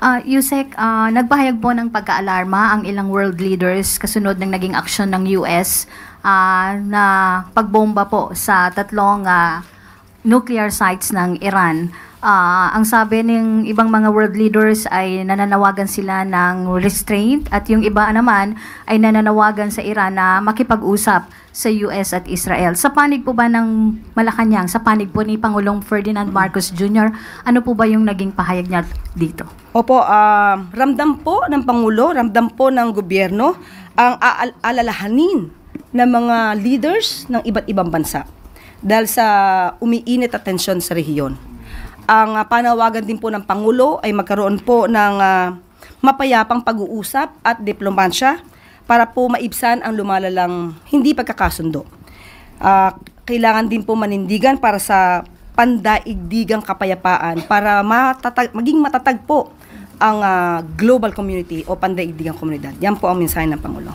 Yusek, nagpahayag po ng pagkaalarma ang ilang world leaders kasunod ng naging aksyon ng US na pagbomba po sa tatlong nuclear sites ng Iran. Ang sabi ng ibang mga world leaders ay nananawagan sila ng restraint at yung iba naman ay nananawagan sa Iran na makipag-usap sa US at Israel. Sa panig po ba ng Malacanang, sa panig po ni Pangulong Ferdinand Marcos Jr., ano po ba yung naging pahayag niya dito? Opo, ramdam po ng Pangulo, ramdam po ng gobyerno ang alalahanin ng mga leaders ng iba't ibang bansa dahil sa umiinit at tensyon sa rehiyon. Ang panawagan din po ng Pangulo ay magkaroon po ng mapayapang pag-uusap at diplomasya para po maibsan ang lumalalang hindi pagkakasundo. Kailangan din po manindigan para sa pandaigdigang kapayapaan para maging matatag po ang global community o pandaigdigang komunidad. Yan po ang mensahe ng Pangulo.